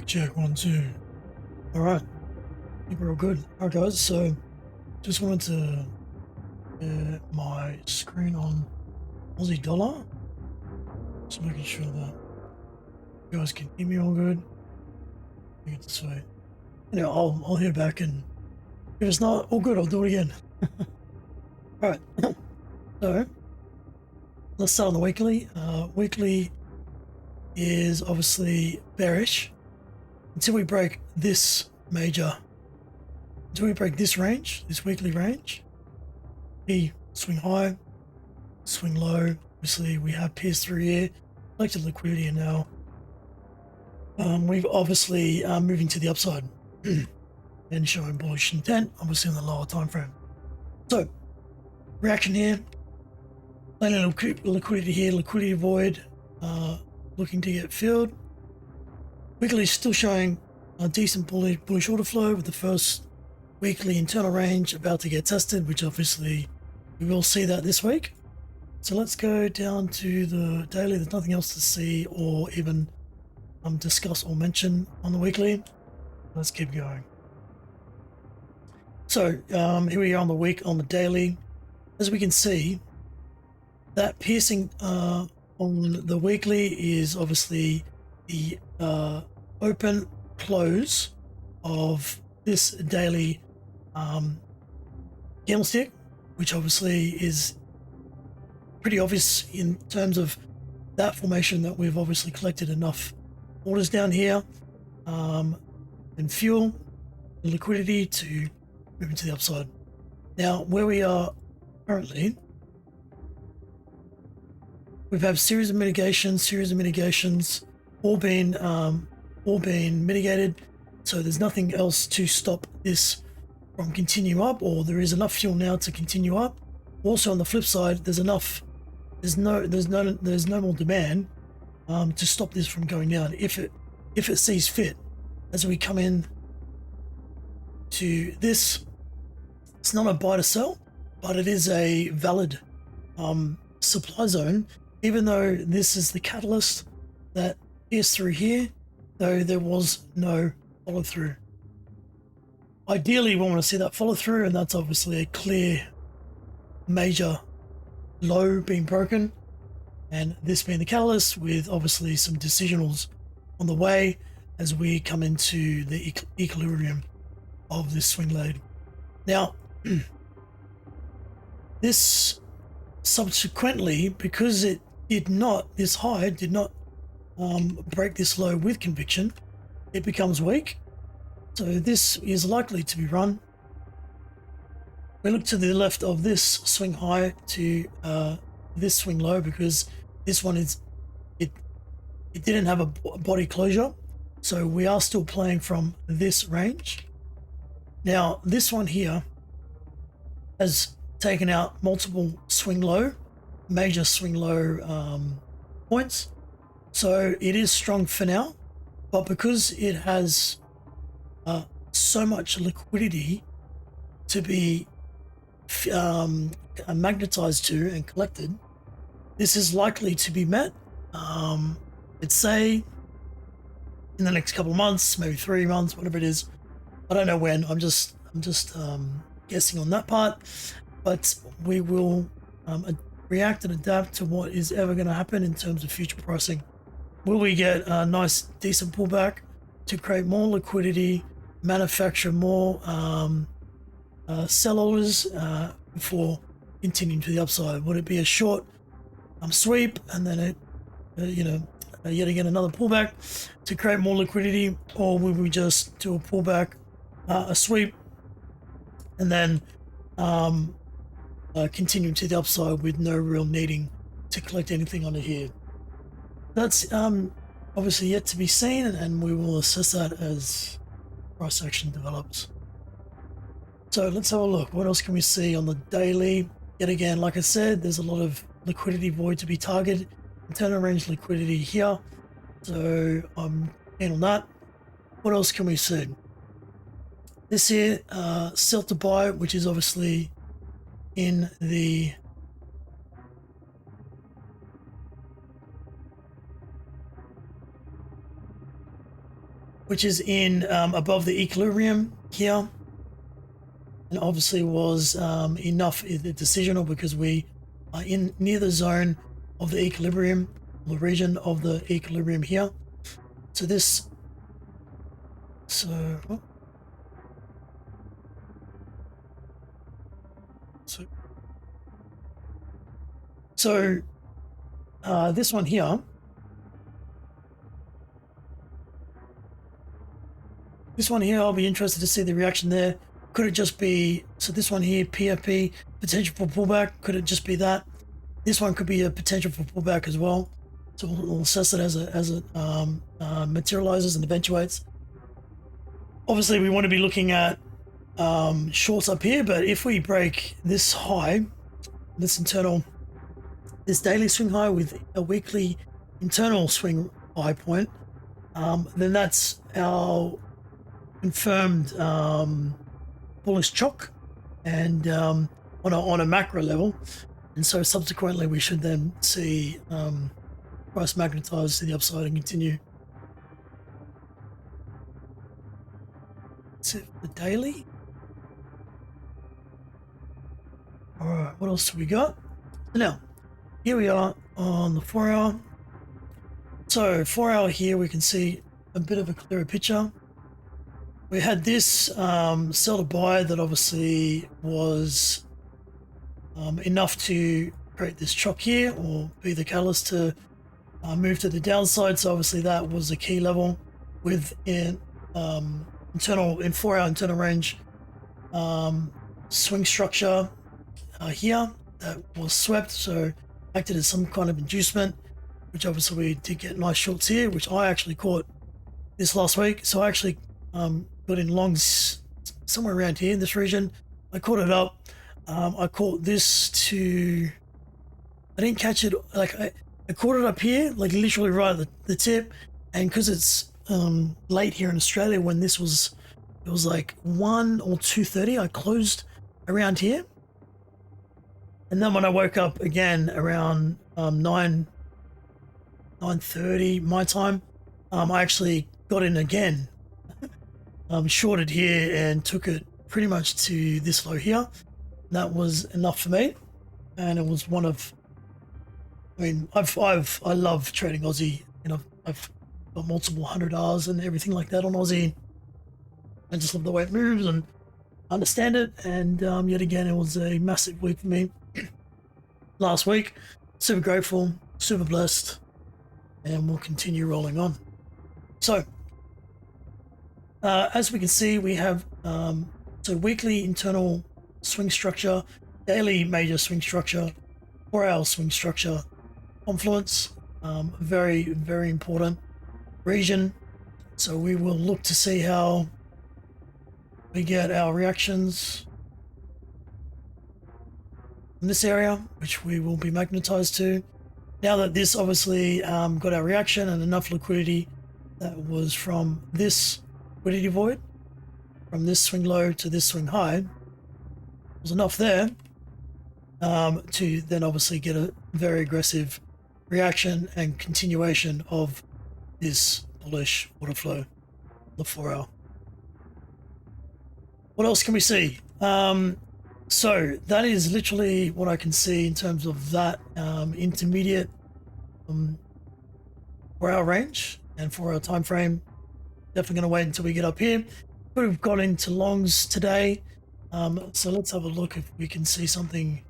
Check, 1, 2. All right, I think we're all good. All right, guys. So, just wanted to get my screen on Aussie dollar, just making sure that you guys can hear me all good. I think it's sweet. Anyway, I'll hear back, and if it's not all good, I'll do it again. All right. So, let's start on the weekly. Weekly is obviously bearish until we break this range, this weekly range. We swing high, swing low. Obviously, we have pierced through here, collected liquidity, and now we've obviously moving to the upside and showing bullish intent, obviously on the lower time frame. So, reaction here, plenty of liquidity here, liquidity void, looking to get filled. Weekly is still showing a decent bullish order flow with the first weekly internal range about to get tested, which obviously we will see that this week. So let's go down to the daily. There's nothing else to see or even discuss or mention on the weekly. Let's keep going. So here we are on the daily. As we can see, that piercing on the weekly is obviously the open close of this daily candlestick, which obviously is pretty obvious in terms of that formation that we've obviously collected enough orders down here and fuel the liquidity to move into the upside. Now, where we are currently, we've had series of mitigations, all been mitigated. So there's nothing else to stop this from continue up, or there is enough fuel now to continue up. Also, on the flip side, there's no more demand to stop this from going down if it sees fit. As we come in to this, it's not a buy to sell, but it is a valid supply zone, even though this is the catalyst that is through here, though there was no follow through. Ideally, we want to see that follow through, and that's obviously a clear major low being broken, and this being the catalyst, with obviously some decisionals on the way as we come into the equilibrium of this swing load. Now, this subsequently, because this high did not break this low with conviction, it becomes weak. So this is likely to be run. We look to the left of this swing high to this swing low, because this one it didn't have a body closure, so we are still playing from this range. Now this one here has taken out multiple major swing low points, so it is strong for now, but because it has so much liquidity to be magnetized to and collected, this is likely to be met. I'd say in the next couple of months, maybe 3 months, whatever it is. I don't know when. I'm just guessing on that part. But we will react and adapt to what is ever going to happen in terms of future pricing. Will we get a nice, decent pullback to create more liquidity, manufacture more sell orders before continuing to the upside? Would it be a short sweep and then it, yet again another pullback to create more liquidity, or will we just do a pullback, a sweep, and then continue to the upside with no real needing to collect anything under here? That's obviously yet to be seen, and we will assess that as price action develops. So let's have a look. What else can we see on the daily? Yet again, like I said, there's a lot of liquidity void to be targeted. Internal range liquidity here, so I'm keen on that. What else can we see? This here, sell to buy, which is obviously in the which is in above the equilibrium here, and obviously was enough decisional because we are in near the zone of the equilibrium, the region of the equilibrium here. So this, this one here, I'll be interested to see the reaction there. Could it just be, so this one here, PFP, potential for pullback, could it just be that? This one could be a potential for pullback as well. So we'll assess it as it materializes and eventuates. Obviously, we want to be looking at shorts up here, but if we break this high, this daily swing high with a weekly internal swing high point, then that's our confirmed bullish chock, and on a macro level, and so subsequently we should then see price magnetize to the upside and continue. That's it for the daily. All right, what else do we got? So now, here we are on the 4 hour. So 4 hour here, we can see a bit of a clearer picture. We had this sell to buy that obviously was enough to create this chock here or be the catalyst to move to the downside. So obviously that was a key level with in 4 hour internal range swing structure here that was swept, so acted as some kind of inducement, which obviously we did get nice shorts here, which I actually caught this last week. So I actually got in longs somewhere around here in this region. I caught it up. I caught this to, I didn't catch it, like I caught it up here, like literally right at the tip, and because it's late here in Australia, when this was, it was like 1 or 2:30, I closed around here, and then when I woke up again around 9:30 my time, I actually got in again, shorted here and took it pretty much to this low here. That was enough for me, and it was one of, I mean, I love trading Aussie, and I've got multiple 100 Rs and everything like that on Aussie. I just love the way it moves and understand it, and yet again it was a massive week for me last week. Super grateful, super blessed, and we'll continue rolling on. So as we can see, we have so weekly internal swing structure, daily major swing structure, 4 hour swing structure, confluence, very, very important region. So we will look to see how we get our reactions in this area, which we will be magnetized to. Now that this obviously got our reaction and enough liquidity that was from this liquidity void, from this swing low to this swing high, was enough there to then obviously get a very aggressive reaction and continuation of this bullish order flow, the 4 hour. What else can we see? So that is literally what I can see in terms of that intermediate 4 hour range and 4 hour time frame. Definitely going to wait until we get up here. Could have got into longs today. So let's have a look if we can see something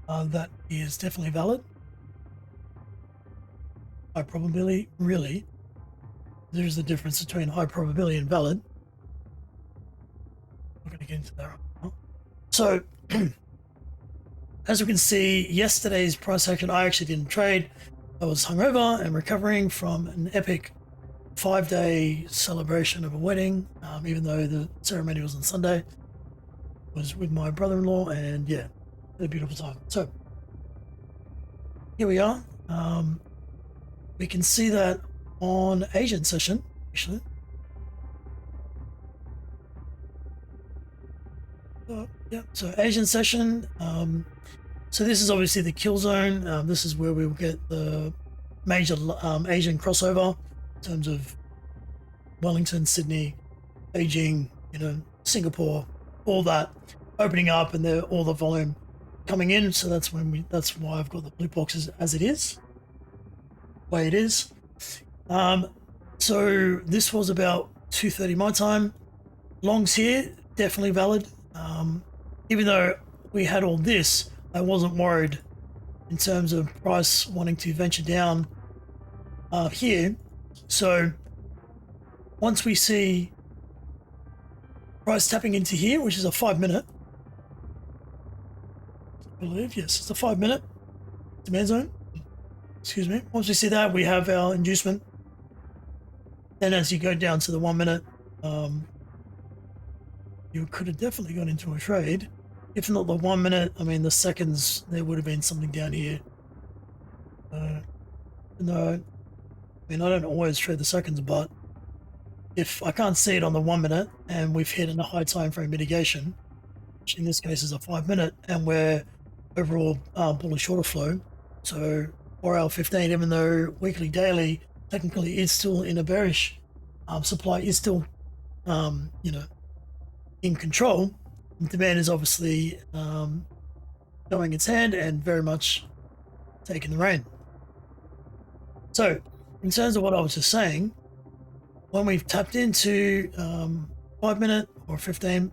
that is definitely valid. High probability, really. There's the difference between high probability and valid. We're going to get into that right now. So, as we can see, yesterday's price action, I actually didn't trade. I was hungover and recovering from an epic 5-day celebration of a wedding, even though the ceremony was on Sunday. I was with my brother-in-law, and yeah, had a beautiful time. So, here we are. We can see that on Asian session, actually. Yeah, so Asian session. So this is obviously the kill zone. This is where we will get the major Asian crossover in terms of Wellington, Sydney, Beijing, you know, Singapore, all that opening up, and all the volume coming in. So that's why I've got the blue boxes as it is, the way it is. So this was about 2:30 my time. Longs here, definitely valid. Even though we had all this, I wasn't worried in terms of price wanting to venture down here. So once we see price tapping into here, which is a 5-minute, I believe, yes, it's a 5-minute demand zone. Excuse me. Once we see that, we have our inducement. Then as you go down to the 1 minute, you could have definitely gone into a trade. If not the 1 minute, I mean the seconds, there would have been something down here. No, I mean, I don't always trade the seconds, but if I can't see it on the 1 minute and we've hit in a high time frame mitigation, which in this case is a 5 minute, and we're overall bullish order flow, so 4-hour 15, even though weekly daily technically is still in a bearish, supply is still you know, in control. Demand is obviously showing its hand and very much taking the reign. So in terms of what I was just saying, when we've tapped into 5 minute or 15,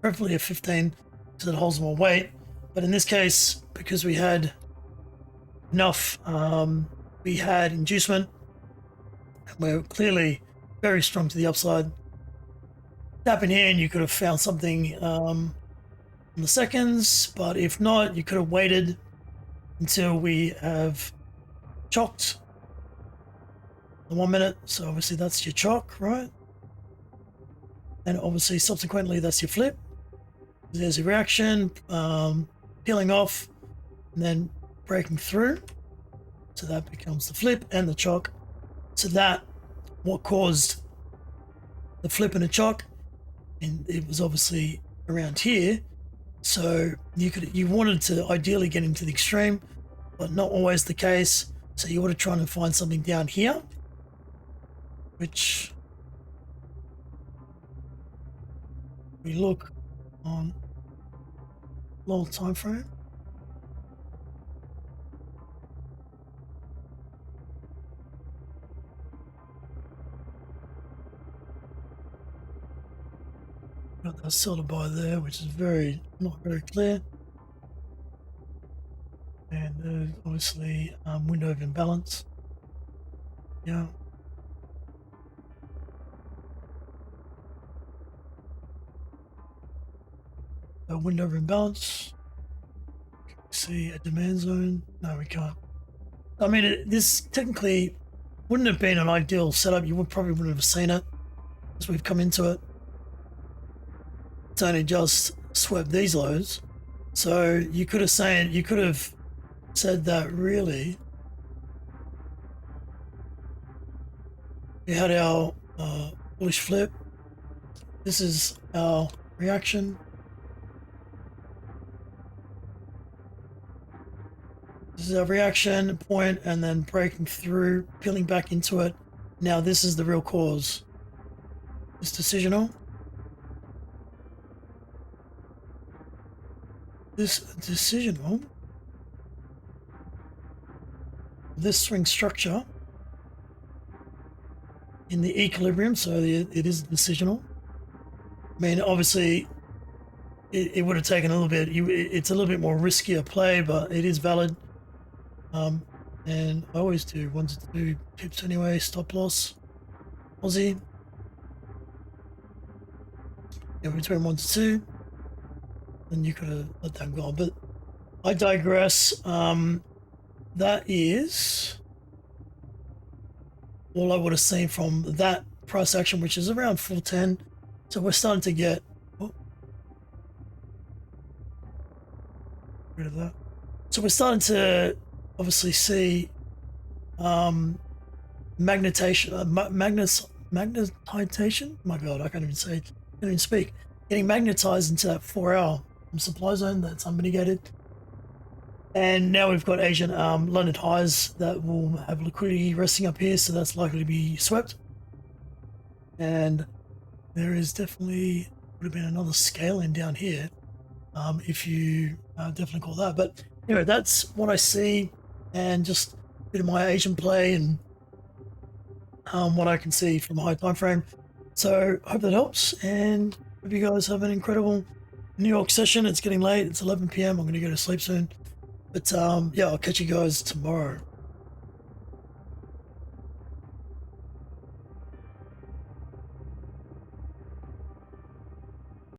preferably a 15 so that holds more weight, but in this case, because we had enough, we had inducement, we're clearly very strong to the upside. Tap in here and you could have found something in the seconds, but if not, you could have waited until we have chocked the 1 minute. So obviously that's your chock, right? And obviously subsequently that's your flip. There's a reaction, peeling off and then breaking through. So that becomes the flip and the chock. So that what caused the flip and the chock, and it was obviously around here. So you wanted to ideally get into the extreme, but not always the case. So you want to try and find something down here, which we look on long time frame. Got that sell to buy there, which is not very clear. And obviously window of imbalance. Yeah. A window of imbalance. Can we see a demand zone? No, we can't. I mean, this technically wouldn't have been an ideal setup. You probably wouldn't have seen it as we've come into it. It's only just swept these lows. So you could have said that really we had our bullish flip. This is our reaction. This is our reaction point, and then breaking through, peeling back into it. Now this is the real cause. It's decisional. This decisional, this swing structure in the equilibrium, so it is decisional. I mean, obviously it would have taken a little bit, it's a little bit more riskier play, but it is valid. And I always do 1 to 2 pips anyway, stop loss, Aussie. Yeah, between 1 to 2. Then you could have let that go, but I digress. That is all I would have seen from that price action, which is around 410. So we're starting to get rid of that. So we're starting to obviously see magnetization. My God, I can't even say it. I can't even speak. Getting magnetized into that 4-hour supply zone that's unmitigated. And now we've got Asian London highs that will have liquidity resting up here, so that's likely to be swept. and there is definitely would have been another scaling down here, if you definitely call that. But anyway, that's what I see, and just a bit of my Asian play and what I can see from a high time frame. So I hope that helps, and hope you guys have an incredible New York session. It's getting late. It's 11 p.m. I'm going to go to sleep soon. But yeah, I'll catch you guys tomorrow.